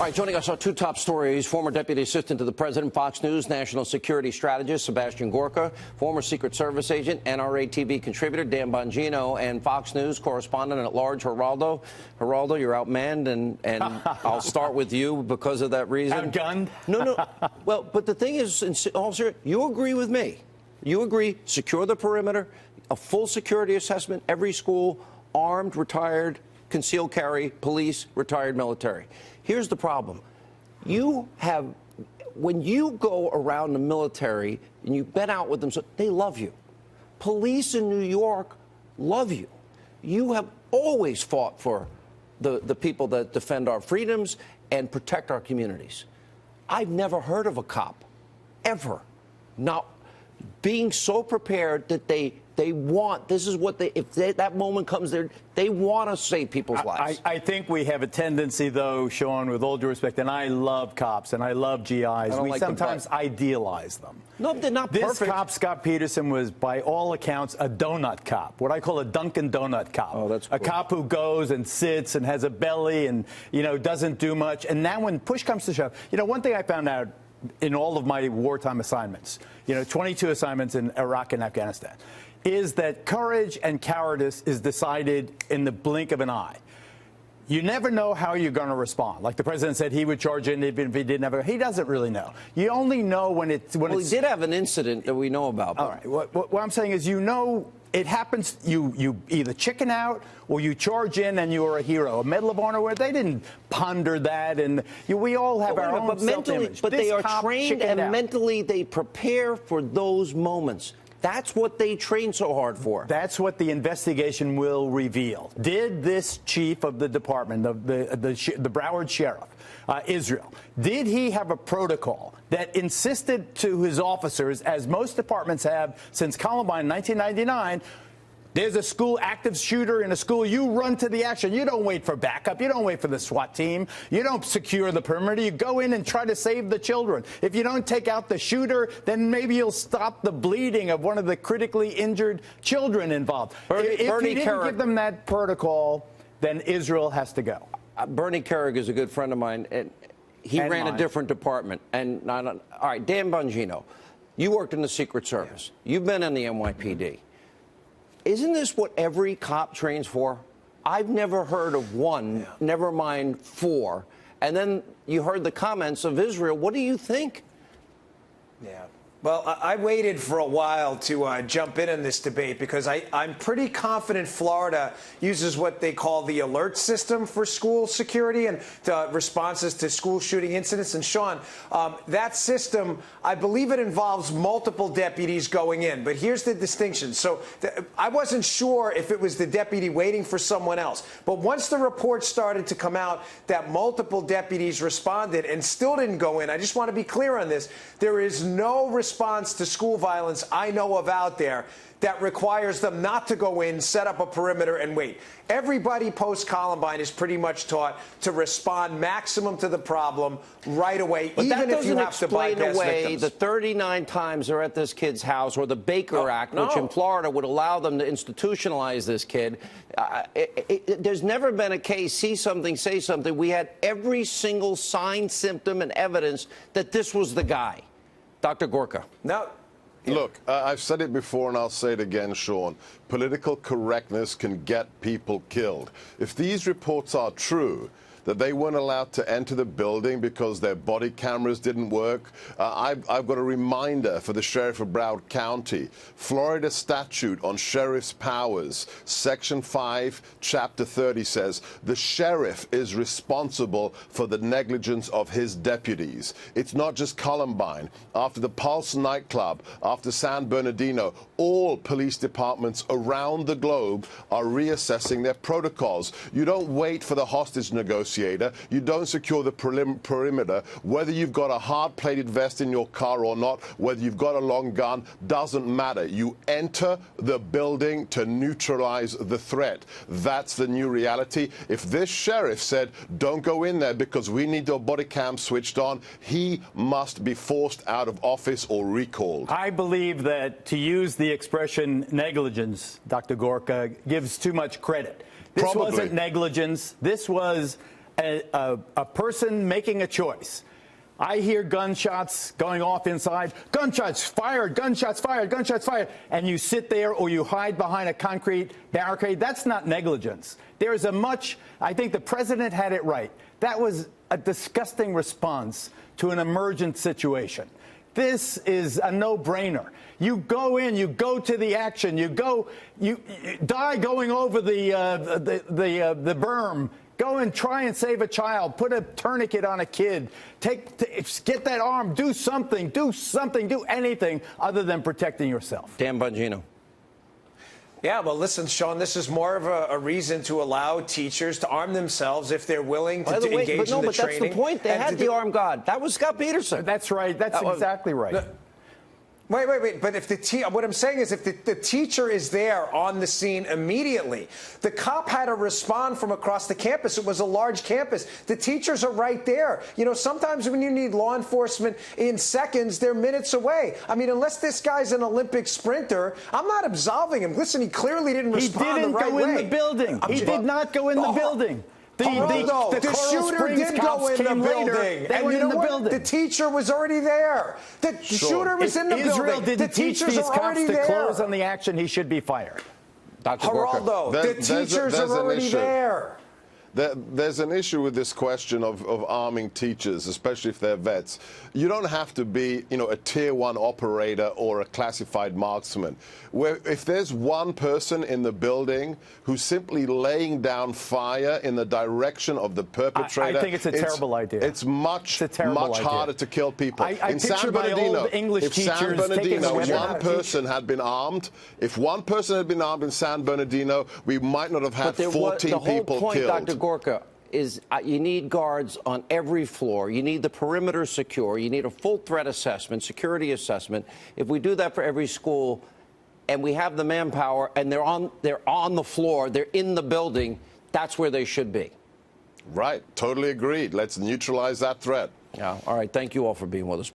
All right, joining us are two top stories. Former Deputy Assistant to the President, Fox News National Security Strategist Sebastian Gorka, former Secret Service agent, NRA TV contributor Dan Bongino, and Fox News correspondent at large, Geraldo. Geraldo, you're outmanned, and I'll start with you because of that reason. Outgunned? No. Well, but the thing is, officer, you agree with me. You agree, secure the perimeter, a full security assessment, every school, armed, retired, concealed carry, police, retired military. Here's the problem. When you go around the military and you've been out with them, so they love you. Police in New York love you. You have always fought for the people that defend our freedoms and protect our communities. I've never heard of a cop, ever, not being so prepared that they want, this is what that moment comes there, they want to save people's lives. I think we have a tendency, though, Sean, with all due respect, and I love cops and I love GIs. We sometimes idealize them. No, they're not perfect. This cop, Scott Peterson, was, by all accounts, a donut cop, what I call a Dunkin' Donut cop. Oh, that's cool. A cop who goes and sits and has a belly and, doesn't do much. And now when push comes to shove, one thing I found out in all of my wartime assignments, 22 assignments in Iraq and Afghanistan, is that courage and cowardice is decided in the blink of an eye. You never know how you're going to respond. Like the president said, he would charge in even if he didn't have he doesn't really know. You only know when it's... Well, he did have an incident that we know about. All right. What I'm saying is, it happens, you either chicken out or you charge in and you're a hero. A Medal of Honor, where they didn't ponder that, and we all have our own self-image. But they are trained, and mentally they prepare for those moments. That's what they train so hard for. That's what the investigation will reveal. Did this chief of the department, the Broward sheriff, Israel, did he have a protocol that insisted to his officers, as most departments have since Columbine in 1999, there's a school active shooter in a school, you run to the action. You don't wait for backup. You don't wait for the SWAT team. You don't secure the perimeter. You go in and try to save the children. If you don't take out the shooter, then maybe you'll stop the bleeding of one of the critically injured children involved. If he didn't give them that protocol, then Israel has to go. Bernie Carrig is a good friend of mine, and he ran a different department. All right, Dan Bongino, you worked in the Secret Service. Yeah. You've been in the NYPD. Isn't this what every cop trains for? I've never heard of one, never mind four. And then you heard the comments of Israel. What do you think? Yeah. Well, I waited for a while to jump in this debate because I'm pretty confident Florida uses what they call the alert system for school security and responses to school shooting incidents. And, Sean, that system, I believe it involves multiple deputies going in. But here's the distinction. So I wasn't sure if it was the deputy waiting for someone else. But once the report started to come out that multiple deputies responded and still didn't go in, I just want to be clear on this. There is no response to school violence I know of out there that requires them not to go in, set up a perimeter, and wait. Everybody post-Columbine is pretty much taught to respond maximum to the problem right away, but even if you have to bypass away victims. The 39 times they're at this kid's house, or the Baker Act, which in Florida would allow them to institutionalize this kid. There's never been a case, see something, say something. We had every single sign, symptom, and evidence that this was the guy. Dr. Gorka. No. Look, I've said it before and I'll say it again, Sean. Political correctness can get people killed. If these reports are true, that they weren't allowed to enter the building because their body cameras didn't work. I've got a reminder for the sheriff of Broward County. Florida statute on sheriff's powers, Section 5, Chapter 30 says, the sheriff is responsible for the negligence of his deputies. It's not just Columbine. After the Pulse nightclub, after San Bernardino, all police departments around the globe are reassessing their protocols. You don't wait for the hostage negotiation. You don't secure the perimeter. Whether you've got a hard-plated vest in your car or not, whether you've got a long gun, doesn't matter. You enter the building to neutralize the threat. That's the new reality. If this sheriff said, don't go in there because we need your body cam switched on, he must be forced out of office or recalled. I believe that to use the expression negligence, Dr. Gorka, gives too much credit. This wasn't negligence. This was a person making a choice. I hear gunshots going off inside, gunshots fired, gunshots fired, gunshots fired, and you sit there or you hide behind a concrete barricade. That's not negligence. There is I think the president had it right. That was a disgusting response to an emergent situation. This is a no-brainer. You go in, you go to the action, you die going over the berm. Go and try and save a child. Put a tourniquet on a kid. Get that arm. Do something. Do anything other than protecting yourself. Dan Bongino. Yeah, well, listen, Sean, this is more of a reason to allow teachers to arm themselves if they're willing to engage in the training. But that's the point. They had the armed guard. That was Scott Peterson. That's right. That's exactly right. Wait. But if what I'm saying is if the teacher is there on the scene immediately, the cop had to respond from across the campus. It was a large campus. The teachers are right there. You know, sometimes when you need law enforcement in seconds, they're minutes away. I mean, unless this guy's an Olympic sprinter, I'm not absolving him. Listen, he clearly didn't respond the right way. He didn't go in the building. He did not go in the building. The shooter did go in the building. They went in the building. The teacher was already there. The shooter was in the building. Israel didn't teach these cops to close on the action, he should be fired. Dr. Gorka. Geraldo, the teachers are already there. There's an issue with this question of arming teachers, especially if they're vets. You don't have to be, a tier 1 operator or a classified marksman. Where if there's one person in the building who's simply laying down fire in the direction of the perpetrator, I think it's a terrible idea. It's much harder to kill people. I picture my old English teachers San Bernardino, taking one person had been armed. If one person had been armed in San Bernardino, we might not have had 14 people killed. Dr. Gorka, is you need guards on every floor. You need the perimeter secure. You need a full threat assessment, security assessment. If we do that for every school and we have the manpower and they're on the floor, they're in the building, that's where they should be. Right. Totally agreed. Let's neutralize that threat. Yeah. All right. Thank you all for being with us.